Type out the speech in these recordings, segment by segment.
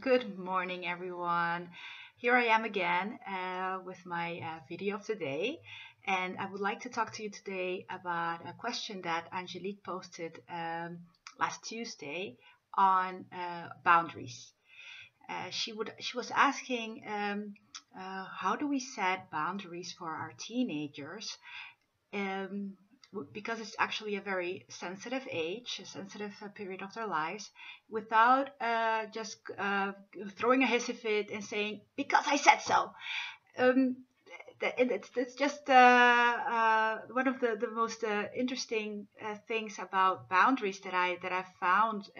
Good morning, everyone. Here I am again with my video of today, and I would like to talk to you today about a question that Angelique posted last Tuesday on boundaries. She was asking how do we set boundaries for our teenagers um, because it's actually a very sensitive age, a sensitive period of their lives, without just throwing a hissy fit and saying, because I said so. Um, it's just one of the most interesting things about boundaries that I've found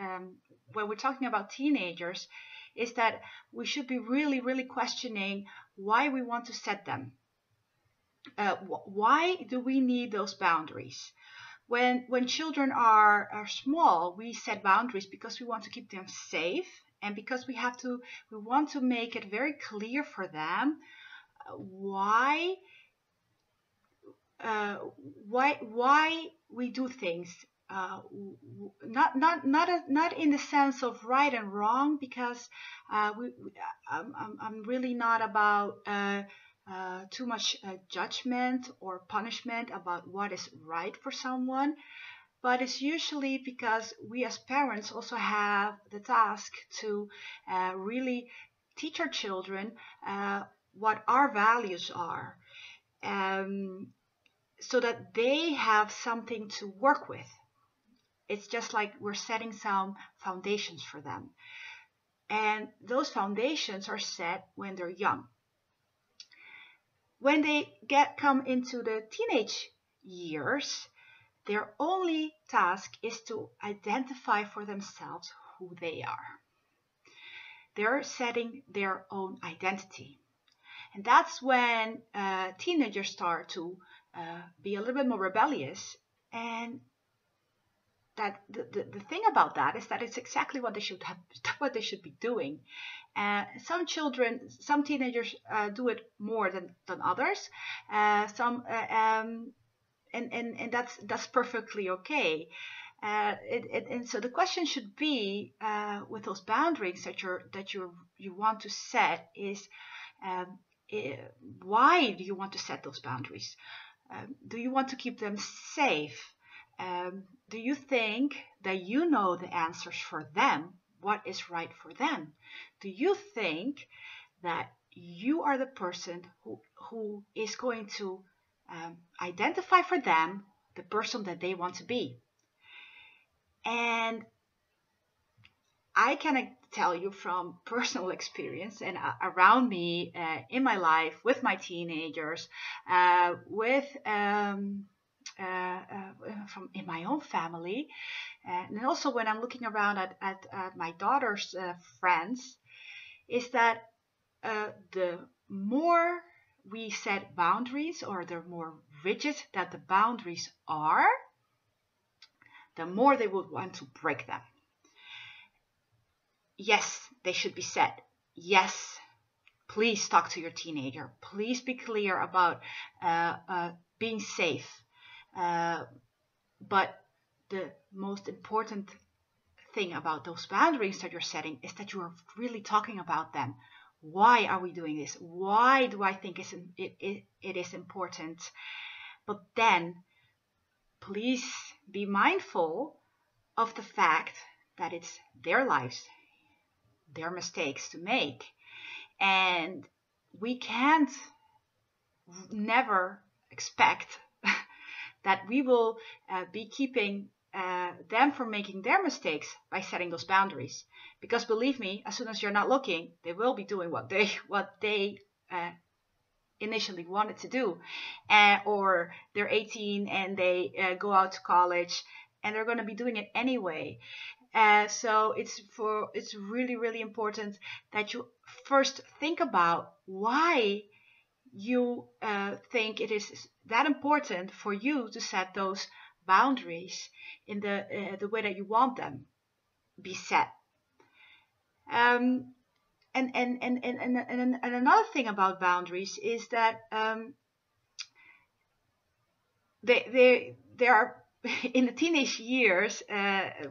when we're talking about teenagers is that we should be really questioning why we want to set them. Why do we need those boundaries? When children are small, we set boundaries because we want to keep them safe and because we want to make it very clear for them why uh, why we do things. Not in the sense of right and wrong, because I'm really not about too much judgment or punishment about what is right for someone, but it's usually because we as parents also have the task to really teach our children what our values are, um, so that they have something to work with. It's just like we're setting some foundations for them. And those foundations are set when they're young. When they come into the teenage years, their only task is to identify for themselves who they are. They're setting their own identity. And that's when teenagers start to be a little bit more rebellious. And that the thing about that is that it's exactly what they should have, what they should be doing. Some teenagers do it more than others. Some and that's perfectly okay. And so the question should be with those boundaries that you want to set is um, why do you want to set those boundaries? Do you want to keep them safe? Do you think that you know the answers for them? What is right for them? Do you think that you are the person who is going to identify for them the person that they want to be? And I can tell you from personal experience and around me in my life with my teenagers, with from in my own family, and also when I'm looking around at my daughter's friends, is that the more we set boundaries, or the more rigid that the boundaries are, the more they would want to break them. Yes, they should be set. Yes, please talk to your teenager. Please be clear about being safe. But the most important thing about those boundaries that you're setting is that you are really talking about them. Why are we doing this? Why do I think it is important? But then please be mindful of the fact that it's their lives, their mistakes to make. And we can't never expect that we will be keeping them from making their mistakes by setting those boundaries. Because believe me, as soon as you're not looking, they will be doing what they initially wanted to do, or they're 18 and they go out to college and they're going to be doing it anyway. So it's really important that you first think about why you think it is that important for you to set those boundaries in the way that you want them be set. Um, and another thing about boundaries is that they are in the teenage years,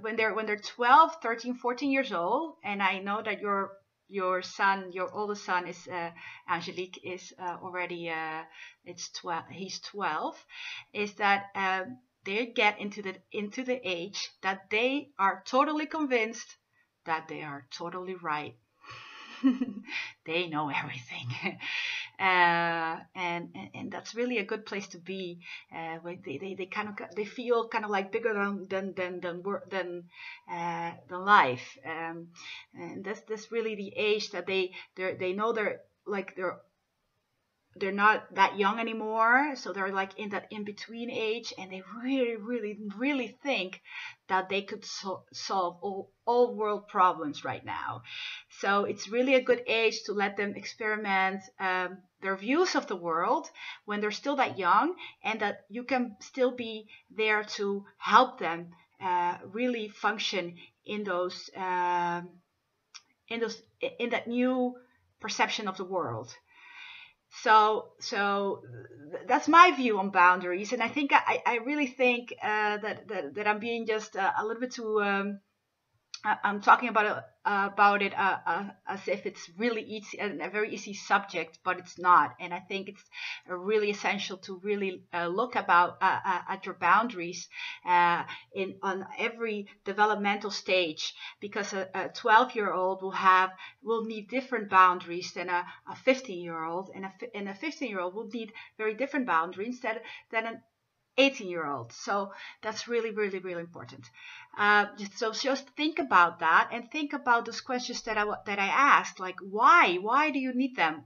when they're 12, 13, 14 years old, and I know that you're your son, your oldest son is Angelique is already it's 12. He's 12. Is that they get into the age that they are totally convinced that they are totally right. They know everything. And that's really a good place to be. They kind of they feel kind of like bigger than life. And that's really the age that they know they're not that young anymore, so they're like in that in between age, and they really think that they could solve all world problems right now. So it's really a good age to let them experiment their views of the world when they're still that young, and that you can still be there to help them really function in those in that new perception of the world. So that's my view on boundaries, and I think I really think that I'm being just a little bit too I'm talking about it as if it's really easy and a very easy subject, but it's not. And I think it's really essential to really look at your boundaries on every developmental stage, because a 12-year-old will need different boundaries than a 15-year-old, and a 15-year-old will need very different boundaries than an 18-year-old. So that's really important. So just think about that, and think about those questions that I asked, like why do you need them?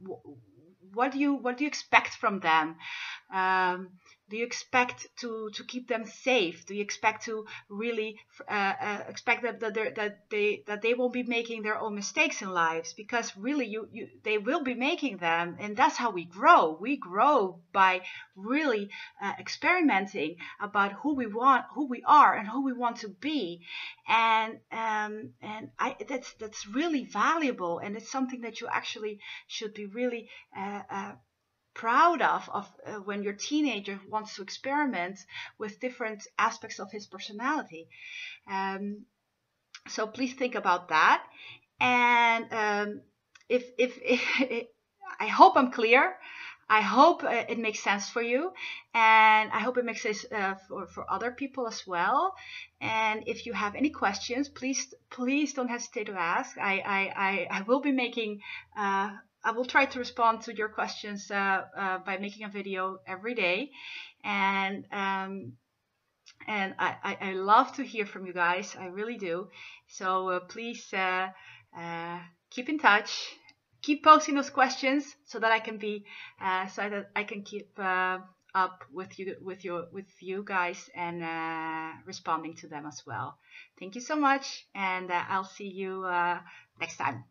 What do you expect from them? Do you expect to keep them safe? Do you expect to really expect that they won't be making their own mistakes in lives? Because really they will be making them, and that's how we grow. We grow by really experimenting about who we are, and who we want to be, and that's really valuable, and it's something that you actually should be really proud of when your teenager wants to experiment with different aspects of his personality. So please think about that. And if I hope I'm clear. I hope it makes sense for you, and I hope it makes sense for other people as well. And if you have any questions, please don't hesitate to ask. I will be making I will try to respond to your questions by making a video every day, and I love to hear from you guys. I really do. So please keep in touch. Keep posting those questions so that I can keep up with you guys, and responding to them as well. Thank you so much, and I'll see you next time.